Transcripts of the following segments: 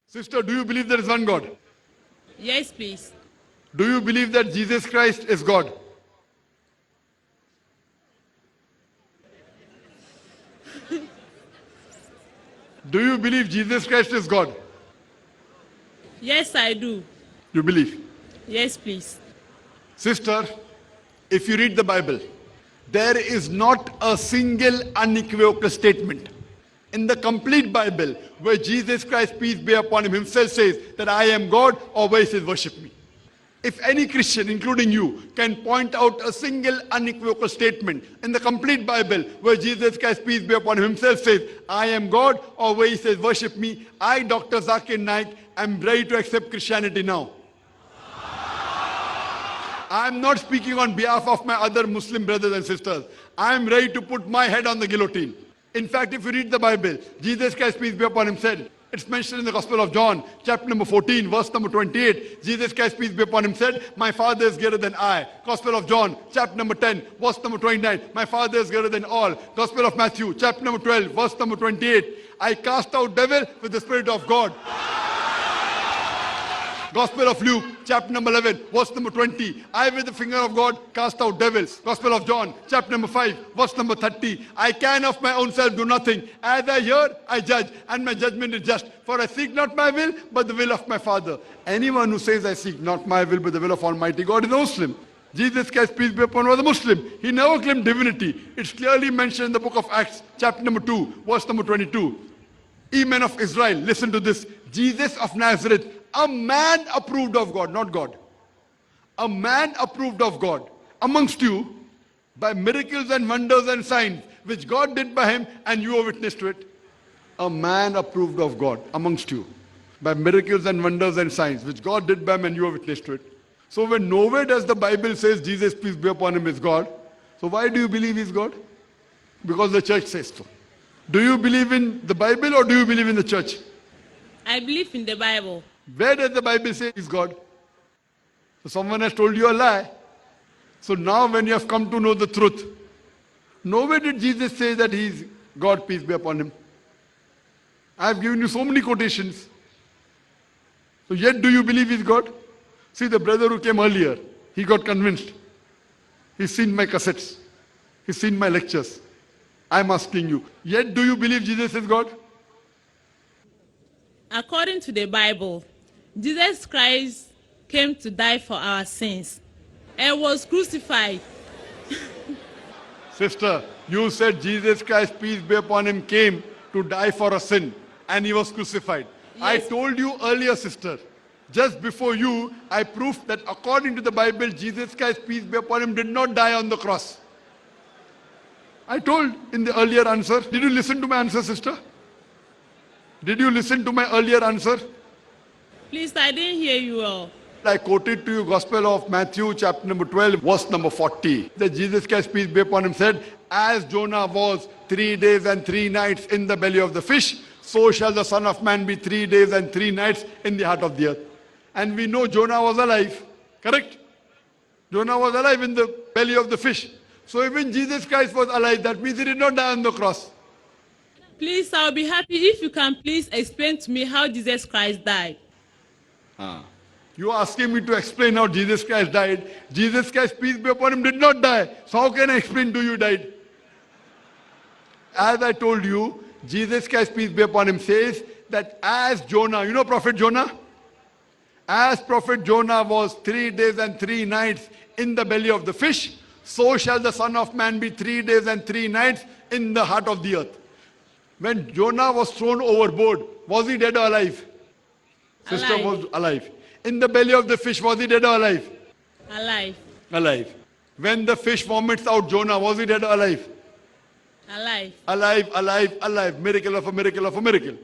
Sister, do you believe there is one God? Yes, please. Do you believe that Jesus Christ is God? Do you believe Jesus Christ is God? Yes, I do. You believe? Yes, please. Sister, if you read the Bible, there is not a single unequivocal statement in the complete Bible where Jesus Christ, peace be upon him, himself says that I am God, or where he says worship me. If any Christian, including you, can point out a single unequivocal statement in the complete Bible where Jesus Christ, peace be upon him, himself says, I am God, or where he says, worship me, I, Dr. Zakir Naik, am ready to accept Christianity now. I am not speaking on behalf of my other Muslim brothers and sisters. I am ready to put my head on the guillotine. In fact, if you read the Bible, Jesus Christ, peace be upon him, said, it's mentioned in the Gospel of John, chapter number 14, verse number 28. Jesus Christ, peace be upon him, said, my Father is greater than I. Gospel of John, chapter number 10, verse number 29. My Father is greater than all. Gospel of Matthew, chapter number 12, verse number 28. I cast out devil with the Spirit of God. Gospel of Luke, chapter number 11, verse number 20. I with the finger of God cast out devils. Gospel of John, chapter number 5, verse number 30. I can of my own self do nothing. As I hear, I judge, and my judgment is just. For I seek not my will, but the will of my Father. Anyone who says I seek not my will, but the will of Almighty God is a Muslim. Jesus Christ, peace be upon him, was a Muslim. He never claimed divinity. It's clearly mentioned in the book of Acts, chapter number 2, verse number 22. Ye men of Israel, listen to this. Jesus of Nazareth, a man approved of God, not God. A man approved of God amongst you by miracles and wonders and signs which God did by him, and you are witness to it. A man approved of God amongst you by miracles and wonders and signs which God did by him, and you are witness to it. So when nowhere does the Bible says Jesus, peace be upon him, is God, so why do you believe he's God? Because the church says so. Do you believe in the Bible or do you believe in the church? I believe in the Bible. Where does the Bible say he's God? So someone has told you a lie. So now when you have come to know the truth, nowhere did Jesus say that he's God, peace be upon him. I have given you so many quotations. So yet do you believe he's God? See, the brother who came earlier, he got convinced. He's seen my cassettes. He's seen my lectures. I'm asking you, yet do you believe Jesus is God? According to the Bible, Jesus Christ came to die for our sins and was crucified. Sister, you said Jesus Christ, peace be upon him, came to die for a sin and he was crucified. Yes. I told you earlier, sister, just before you, I proved that according to the Bible, Jesus Christ, peace be upon him, did not die on the cross. I told in the earlier answer. Did you listen to my answer, sister? Did you listen to my earlier answer? Please, I didn't hear you all. I quoted to you Gospel of Matthew, chapter number 12, verse number 40. That Jesus Christ, peace be upon him, said, as Jonah was 3 days and 3 nights in the belly of the fish, so shall the Son of Man be 3 days and 3 nights in the heart of the earth. And we know Jonah was alive. Correct? Jonah was alive in the belly of the fish. So even Jesus Christ was alive. That means he did not die on the cross. Please, I'll be happy if you can please explain to me how Jesus Christ died. You are asking me to explain how Jesus Christ died. Jesus Christ, peace be upon him, did not die. So how can I explain to you died? As I told you, Jesus Christ, peace be upon him, says that as Jonah, you know Prophet Jonah? As Prophet Jonah was 3 days and 3 nights in the belly of the fish, so shall the Son of Man be 3 days and 3 nights in the heart of the earth. When Jonah was thrown overboard, was he dead or alive? Sister was alive. In the belly of the fish, was he dead or alive? Alive. Alive. When the fish vomits out Jonah, was he dead or alive? Alive. Alive, alive, alive. Miracle of a miracle of a miracle.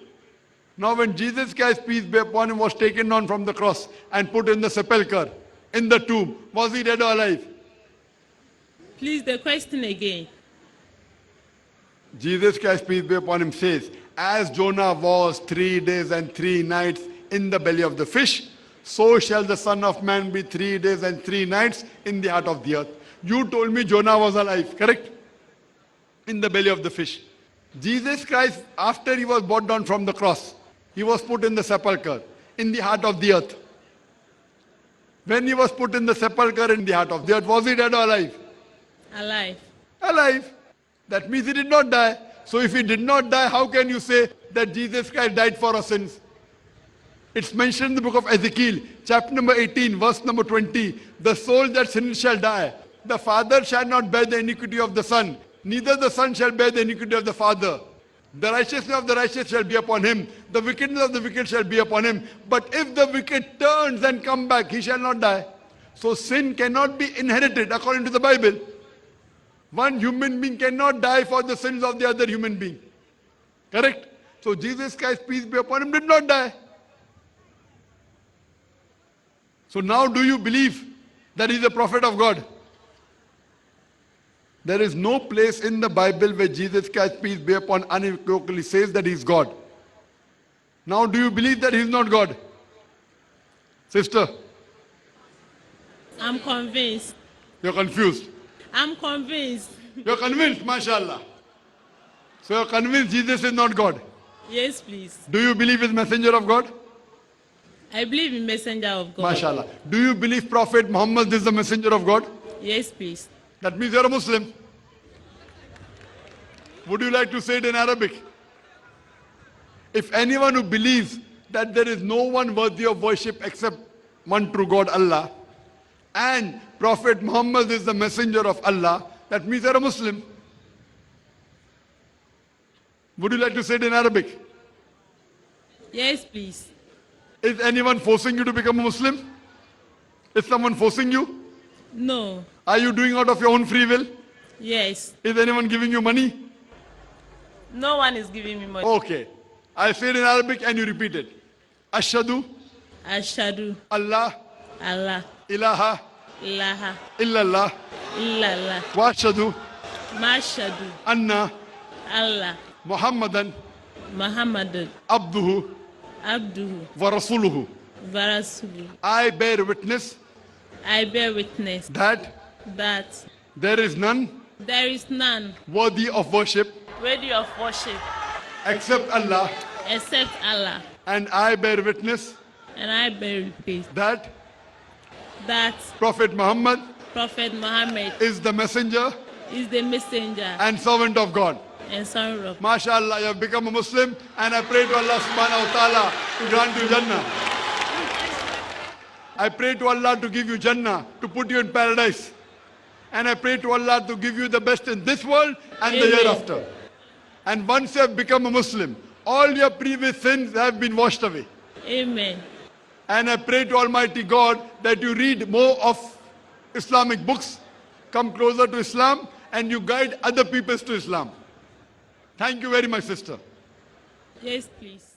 Now when Jesus Christ, peace be upon him, was taken down from the cross and put in the sepulchre, in the tomb, was he dead or alive? Please, the question again. Jesus Christ, peace be upon him, says, as Jonah was 3 days and 3 nights in the belly of the fish, so shall the Son of Man be 3 days and 3 nights in the heart of the earth. You told me Jonah was alive, correct? In the belly of the fish. Jesus Christ, after he was brought down from the cross, he was put in the sepulchre, in the heart of the earth. When he was put in the sepulchre in the heart of the earth, was he dead or alive? Alive. Alive. That means he did not die. So if he did not die, how can you say that Jesus Christ died for our sins? It's mentioned in the book of Ezekiel, chapter number 18, verse number 20. The soul that sins shall die. The father shall not bear the iniquity of the son, neither the son shall bear the iniquity of the father. The righteousness of the righteous shall be upon him. The wickedness of the wicked shall be upon him. But if the wicked turns and come back, he shall not die. So sin cannot be inherited according to the Bible. One human being cannot die for the sins of the other human being. Correct? So Jesus Christ, peace be upon him, did not die. So now do you believe that he is a prophet of God? There is no place in the Bible where Jesus Christ, peace be upon, unequivocally says that he is God. Now do you believe that he is not God? Sister, I'm convinced. you're confused. I'm convinced. You're convinced, mashallah. So you're convinced Jesus is not God. Yes, please. Do you believe he's messenger of God? I believe in messenger of God. Mashallah. Do you believe Prophet Muhammad is the messenger of God? Yes, please. That means you're a Muslim. Would you like to say it in Arabic? If anyone who believes that there is no one worthy of worship except one true God, Allah, and Prophet Muhammad is the messenger of Allah, that means you're a Muslim. Would you like to say it in Arabic? Yes, please. Is anyone forcing you to become a Muslim? Is someone forcing you? No. Are you doing out of your own free will? Yes. Is anyone giving you money? No one is giving me money. Okay. I'll say it in Arabic and you repeat it. Ashhadu Ashhadu Allah Allah ilaha ilaha illallah illallah wa ashhadu mashhadu anna Allah Muhammadan Muhammadun abduhu abduhu wa rasuluhu. wa rasuluhu. I bear witness I bear witness that that there is none there is none worthy of worship worthy of worship except Allah, except Allah, and I bear witness and I bear witness that that Prophet Muhammad Prophet Muhammad is the messenger is the messenger and servant of God. and son of MashaAllah, you have become a Muslim, and I pray to Allah subhanahu wa ta'ala to grant you Jannah. I pray to Allah to give you Jannah, to put you in paradise. And I pray to Allah to give you the best in this world and the Amen. hereafter. And once you have become a Muslim, all your previous sins have been washed away. Amen. And I pray to Almighty God that you read more of Islamic books, come closer to Islam, and you guide other peoples to Islam. Thank you very much, sister. Yes, please.